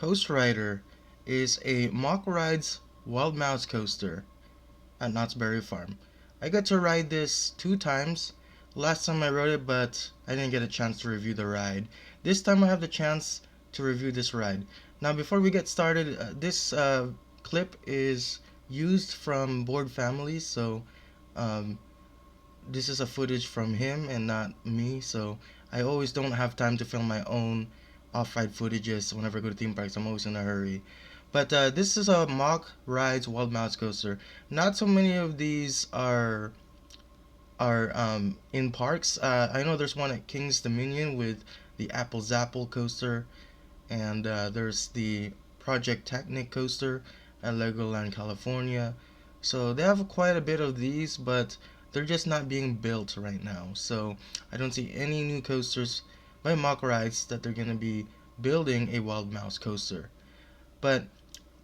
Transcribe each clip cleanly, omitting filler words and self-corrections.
Coast Rider is a Mack Rides Wild Mouse coaster at Knott's Berry Farm. I got to ride this 2 times. Last time I rode it, but I didn't get a chance to review the ride. This time I have the chance to review this ride. Now, before we get started, this clip is used from Bored Families, so um, this is a footage from him and not me. So I always don't have time to film my own off-ride footages whenever I go to theme parks. I'm always in a hurry. But this is a Mack Rides Wild Mouse coaster. Not so many of these are in parks. I know there's one at King's Dominion with the Apple Zapple coaster, and there's the Project Technic coaster at Legoland, California. So they have quite a bit of these, but they're just not being built right now. So I don't see any new coasters by Mack Rides that they're gonna be building a Wild Mouse coaster. But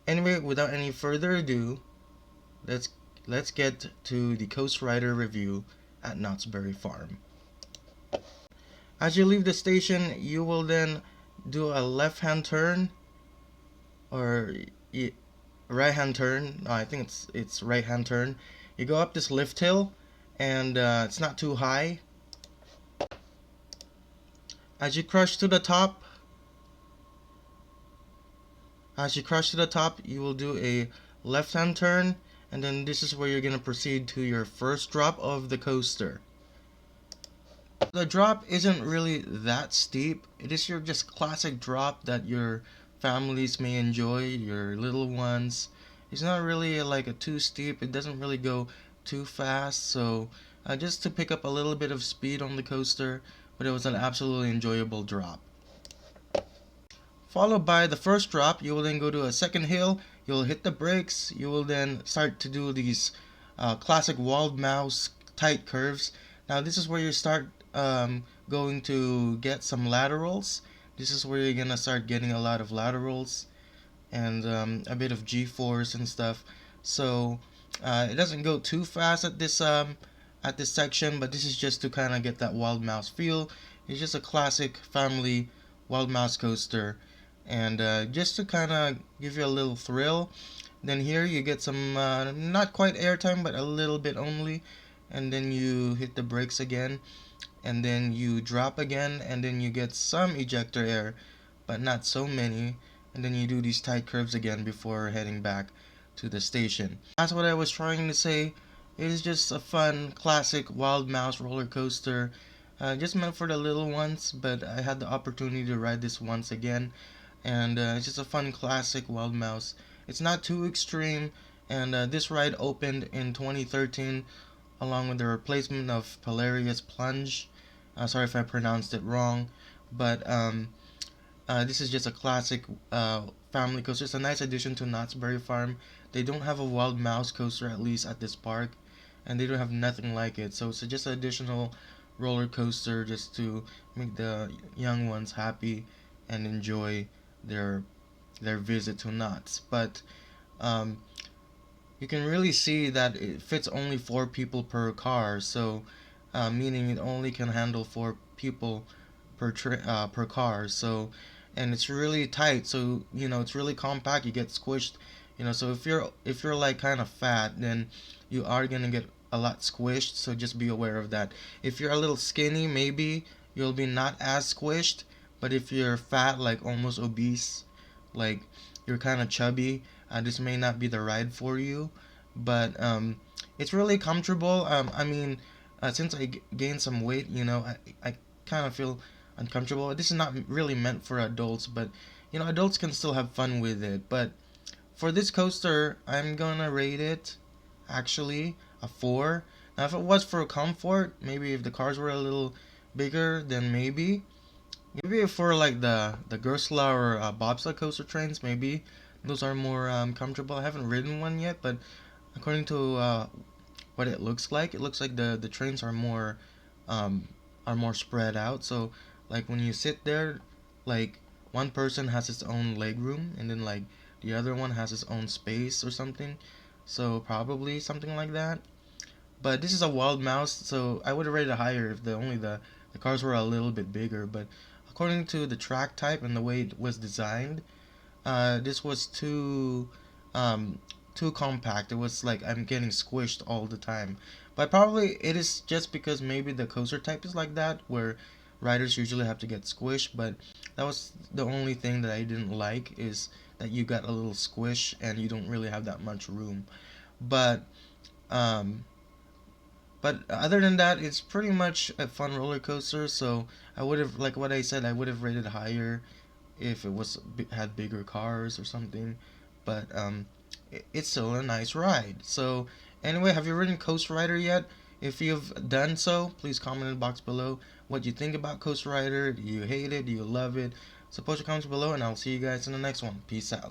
anyway, without any further ado, let's let's get to the Coast Rider review at Knott's Berry Farm. As you leave the station, you will then do a left-hand turn or right-hand turn. No, I think it's right-hand turn. You go up this lift hill, and it's not too high. As you crush to the top, you will do a left-hand turn, and then this is where you're gonna proceed to your first drop of the coaster. The drop isn't really that steep. It is your just classic drop that your families may enjoy, your little ones. It's not really like a too steep. It doesn't really go too fast. So just to pick up a little bit of speed on the coaster, but it was an absolutely enjoyable drop. Followed by the first drop, you will then go to a second hill. You'll hit the brakes. You will then start to do these classic wild mouse tight curves. Now this is where you start going to get some laterals. This is where you're gonna start getting a lot of laterals and a bit of G-force and stuff. So it doesn't go too fast at this section, but this is just to kind of get that wild mouse feel. It's just a classic family wild mouse coaster, and just to kind of give you a little thrill. Then here you get some not quite airtime, but a little bit only, and then you hit the brakes again, and then you drop again, and then you get some ejector air, but not so many, and then you do these tight curves again before heading back to the station. That's what I was trying to say. It is just a fun classic wild mouse roller coaster, just meant for the little ones, but I had the opportunity to ride this once again, and it's just a fun classic wild mouse. It's not too extreme, and this ride opened in 2013 along with the replacement of Polarius Plunge. Sorry if I pronounced it wrong, but this is just a classic family coaster. It's a nice addition to Knott's Berry Farm. They don't have a wild mouse coaster, at least at this park, and they don't have nothing like it. So it's just an additional roller coaster just to make the young ones happy and enjoy their visit to Knott's. But you can really see that it fits only 4 people per car, so meaning it only can handle 4 people per car. So, and it's really tight, so it's really compact. You get squished, so if you're like kind of fat, then you are gonna get a lot squished. So just be aware of that. If you're a little skinny, maybe you'll be not as squished, but if you're fat, like almost obese, like you're kind of chubby, this may not be the ride for you. But it's really comfortable. I mean, since I gained some weight, I kind of feel uncomfortable. This is not really meant for adults, but adults can still have fun with it. But for this coaster, I'm gonna rate it actually a 4. Now, if it was for comfort, maybe if the cars were a little bigger, then maybe for like the Gersla or bobsled coaster trains, maybe those are more comfortable. I haven't ridden one yet, but according to what it looks like the trains are more spread out. So like when you sit there, like one person has its own leg room, and then like the other one has its own space or something. So probably something like that. But this is a wild mouse, so I would have rated it higher if the cars were a little bit bigger. But according to the track type and the way it was designed, this was um, too compact. It was like I'm getting squished all the time. But probably it is just because maybe the coaster type is like that, where riders usually have to get squished. But that was the only thing that I didn't like, is that you got a little squish and you don't really have that much room. But um, but other than that, it's pretty much a fun roller coaster. So I would have, like what I said, I would have rated higher if it was had bigger cars or something. But it's still a nice ride. So anyway, have you ridden Coast Rider yet? If you've done so, please comment in the box below what you think about Coast Rider. Do you hate it? Do you love it? So post your comments below, and I'll see you guys in the next one. Peace out.